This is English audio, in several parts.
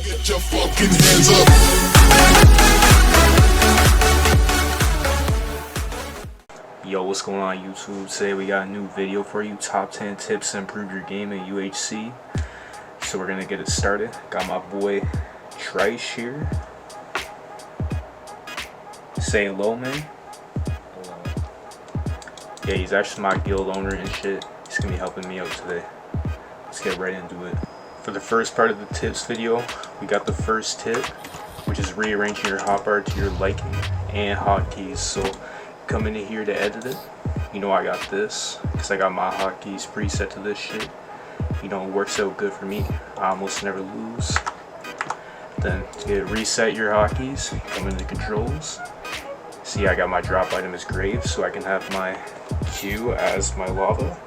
Get your fucking hands up. Yo, what's going on YouTube? Today we got a new video for you, top 10 tips to improve your game in UHC. So we're gonna get it started. Got my boy Trice here. Say hello, man. Hello. Yeah, he's actually my guild owner and shit. He's gonna be helping me out today. Let's get right into it. For the first part of the tips video, we got the first tip, which is rearranging your hotbar to your liking and hotkeys. So come into here to edit it. You know I got this, because I got my hotkeys preset to this shit. You know, it works out good for me. I almost never lose. Then to reset your hotkeys, come into controls. See, I got my drop item as grave, so I can have my Q as my lava.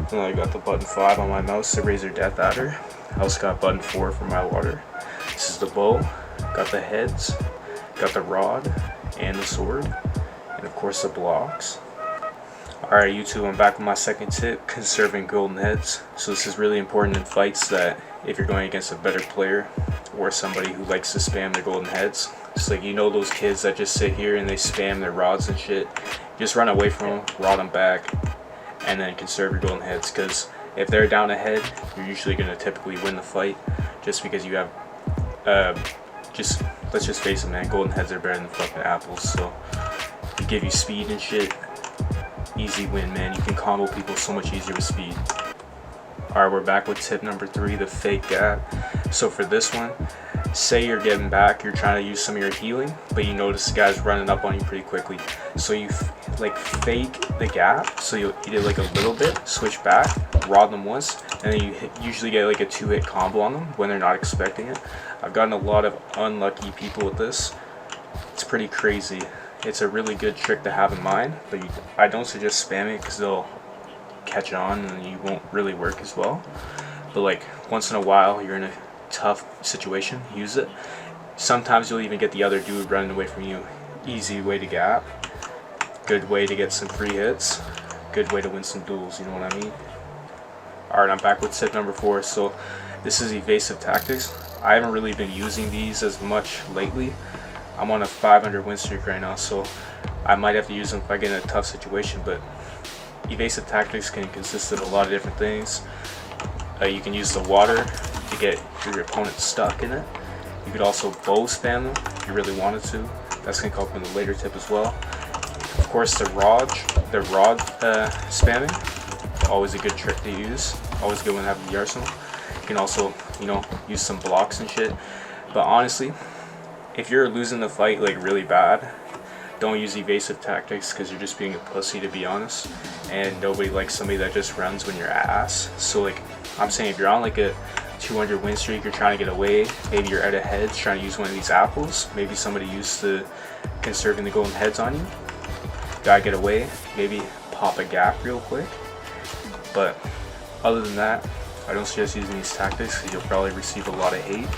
Then I got the button 5 on my mouse to raise their death adder. I also got button 4 for my water. This is the bow. Got the heads, got the rod, and the sword, and of course the blocks. Alright YouTube, I'm back with my second tip, conserving golden heads. So this is really important in fights, that if you're going against a better player or somebody who likes to spam their golden heads, it's like, you know, those kids that just sit here and they spam their rods and shit, just run away from them, rod them back, and then conserve your golden heads, because if they're down ahead, you're usually going to typically win the fight, just because you have let's just face it, man, golden heads are better than fucking apples. So they give you speed and shit. Easy win, man. You can combo people so much easier with speed. Alright, we're back with tip number 3, the fake gap. So for this one, say you're getting back, you're trying to use some of your healing, but you notice the guy's running up on you pretty quickly. So you like fake the gap, so you'll eat it like a little bit, switch back, rod them once, and then you usually get like a 2-hit combo on them when they're not expecting it. I've gotten a lot of unlucky people with this. It's pretty crazy. It's a really good trick to have in mind, but I don't suggest spamming it because they'll catch on and you won't really work as well. But like once in a while, you're in a tough situation, use it. Sometimes you'll even get the other dude running away from you. Easy way to gap. Good way to get some free hits. Good way to win some duels, you know what I mean? Alright, I'm back with tip number 4. So this is evasive tactics. I haven't really been using these as much lately. I'm on a 500 win streak right now, so I might have to use them if I get in a tough situation. But evasive tactics can consist of a lot of different things. You can use the water to get your opponent stuck in it. You could also bow spam them if you really wanted to. That's going to come up in the later tip as well. Of course, the rod spamming, always a good trick to use. Always good when having the arsenal. You can also, you know, use some blocks and shit. But honestly, if you're losing the fight like really bad, don't use evasive tactics, because you're just being a pussy, to be honest. And nobody likes somebody that just runs when you're ass. So like, I'm saying, if you're on like a 200 win streak, you're trying to get away, maybe you're out of heads trying to use one of these apples, maybe somebody used to conserving the golden heads on you, gotta get away, maybe pop a gap real quick. But other than that, I don't suggest using these tactics because you'll probably receive a lot of hate.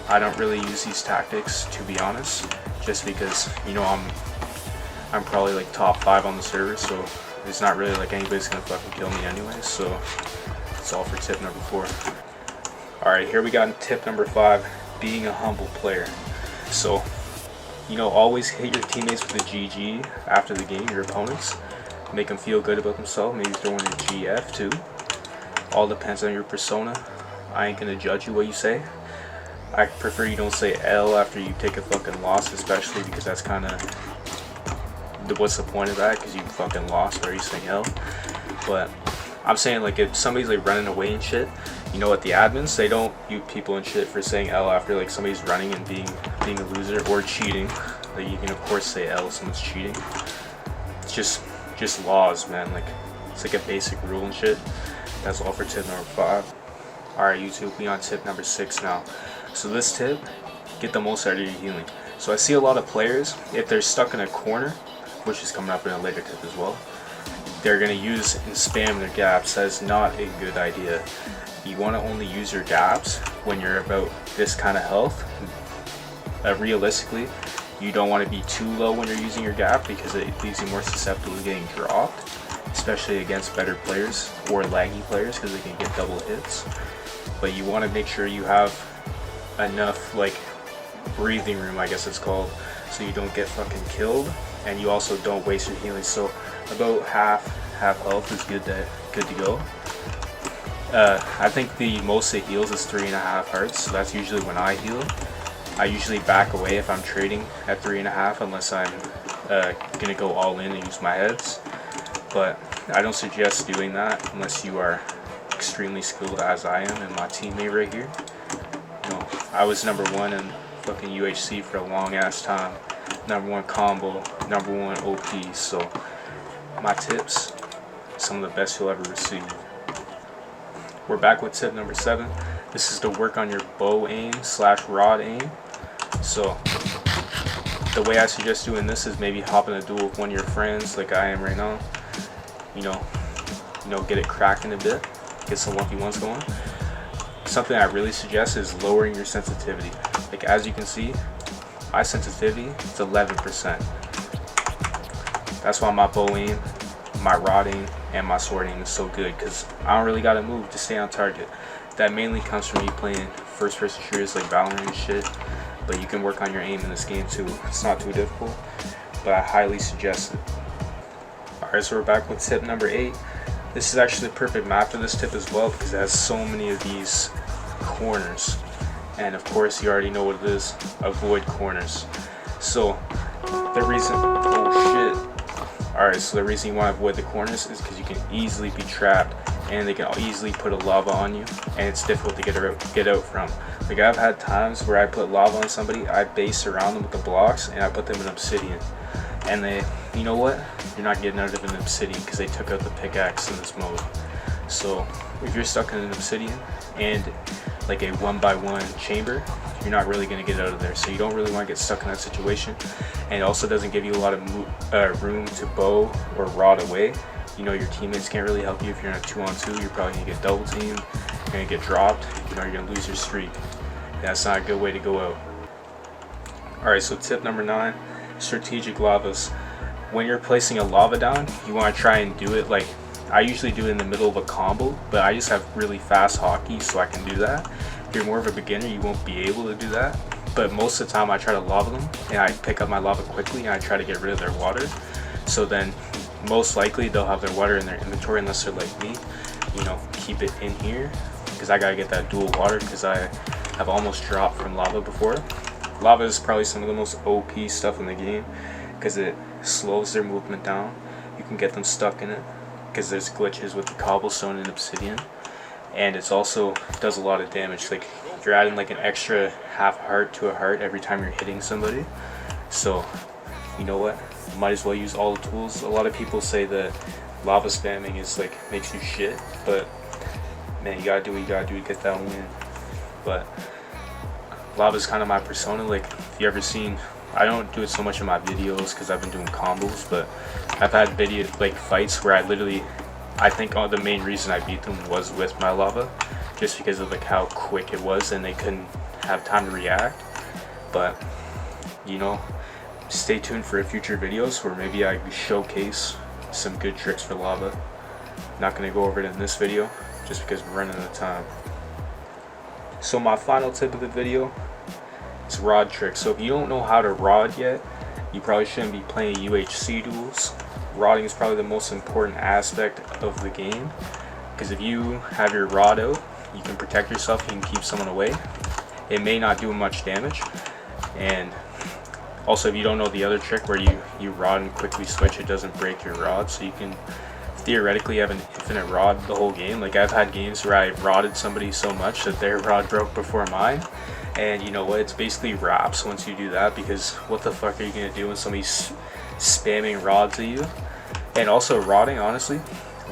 I don't really use these tactics, to be honest, just because, you know, I'm probably like top 5 on the server, so it's not really like anybody's gonna fucking kill me anyway. So that's all for tip number 4. Alright, here we got tip number 5, being a humble player. So, you know, always hit your teammates with a GG after the game, your opponents. Make them feel good about themselves, maybe throw in a GF too. All depends on your persona. I ain't gonna judge you what you say. I prefer you don't say L after you take a fucking loss, especially because that's kind of, what's the point of that? Because you fucking lost, or you saying L. But I'm saying, like, if somebody's like running away and shit, you know what, the admins, they don't mute people and shit for saying L after like somebody's running and being a loser or cheating. Like, you can of course say L if someone's cheating. It's just laws, man. Like, it's like a basic rule and shit. That's all for tip number 5. Alright YouTube, we on tip number 6 now. So this tip, get the most out of your healing. So I see a lot of players, if they're stuck in a corner, which is coming up in a later tip as well, they're going to use and spam their gaps. That is not a good idea. You want to only use your gaps when you're about this kind of health. Realistically, you don't want to be too low when you're using your gap, because it leaves you more susceptible to getting dropped, especially against better players or laggy players, because they can get double hits. But you want to make sure you have enough like breathing room, I guess it's called, so you don't get fucking killed, and you also don't waste your healing. So about half health is good to go. I think the most it heals is 3.5 hearts, so that's usually when I heal. I usually back away if I'm trading at 3.5 unless I'm gonna go all in and use my heads, but I don't suggest doing that unless you are extremely skilled as I am and my teammate right here. You know, I was number 1 in fucking UHC for a long ass time, number 1 combo, number 1 OP, so my tips, some of the best you'll ever receive. We're back with tip number 7. This is to work on your bow aim / rod aim. So the way I suggest doing this is maybe hop in a duel with one of your friends like I am right now. You know, get it cracking a bit, get some 1v1s going. Something I really suggest is lowering your sensitivity. Like as you can see, my sensitivity is 11%. That's why my bow aim, my rod aim, and my sword aim is so good, because I don't really gotta move to stay on target. That mainly comes from me playing first person shooters like Valorant and shit, but you can work on your aim in this game too. It's not too difficult, but I highly suggest it. Alright, so we're back with tip number 8. This is actually the perfect map for this tip as well, because it has so many of these corners, and of course you already know what it is, avoid corners. So the reason, oh shit, alright, so the reason you want to avoid the corners is because you can easily be trapped, and they can easily put a lava on you, and it's difficult to get out from. Like I've had times where I put lava on somebody, I base around them with the blocks, and I put them in obsidian, and they, you know what, you're not getting out of an obsidian because they took out the pickaxe in this mode. So if you're stuck in an obsidian and like a 1x1 chamber, you're not really going to get out of there, so you don't really want to get stuck in that situation. And it also doesn't give you a lot of room to bow or rod away. You know, your teammates can't really help you. If you're in a 2-on-2, you're probably going to get double teamed, you're going to get dropped, you know, you're going to lose your streak. That's not a good way to go out. Alright, so tip number 9, strategic lavas. When you're placing a lava down, you want to try and do it like, I usually do it in the middle of a combo, but I just have really fast hockey, so I can do that. If you're more of a beginner, you won't be able to do that, but most of the time I try to lava them, and I pick up my lava quickly, and I try to get rid of their water. So then most likely they'll have their water in their inventory, unless they're like me, you know, keep it in here, because I gotta get that dual water, because I have almost dropped from lava before. Lava is probably some of the most OP stuff in the game, because it slows their movement down. You can get them stuck in it, because there's glitches with the cobblestone and obsidian, and it's also does a lot of damage. Like you're adding like an extra half heart to a heart every time you're hitting somebody. So you know what, you might as well use all the tools. A lot of people say that lava spamming is like makes you shit, but man, you gotta do what you gotta do to get that win. But lava is kind of my persona. Like if you ever seen, I don't do it so much in my videos because I've been doing combos, but I've had video like fights where I think the main reason I beat them was with my lava, just because of like how quick it was and they couldn't have time to react. But you know, stay tuned for future videos where maybe I showcase some good tricks for lava. Not going to go over it in this video just because we're running out of time. So my final tip of the video is rod tricks. So if you don't know how to rod yet, you probably shouldn't be playing UHC duels. Rodding is probably the most important aspect of the game, because if you have your rod out, you can protect yourself, you can keep someone away. It may not do much damage, and also if you don't know the other trick where you rod and quickly switch, it doesn't break your rod, so you can theoretically have an infinite rod the whole game. Like I've had games where I rodded somebody so much that their rod broke before mine, and you know what, it's basically wraps once you do that, because what the fuck are you gonna do when somebody's spamming rods at you? And also rodding, honestly,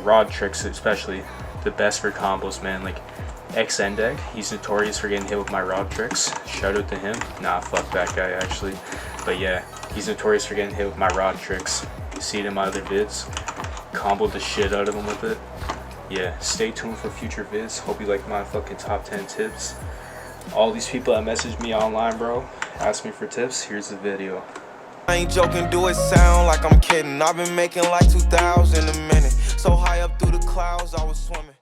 rod tricks especially, the best for combos, man. Like Xendec, he's notorious for getting hit with my rod tricks. Shout out to him. Nah, fuck that guy actually, but yeah, he's notorious for getting hit with my rod tricks. You see it in my other vids, comboed the shit out of him with it. Yeah, stay tuned for future vids. Hope you like my fucking top 10 tips. All these people that messaged me online, bro, asked me for tips. Here's the video. I ain't joking, do it sound like I'm kidding. I've been making like 2,000 a minute. So high up through the clouds, I was swimming.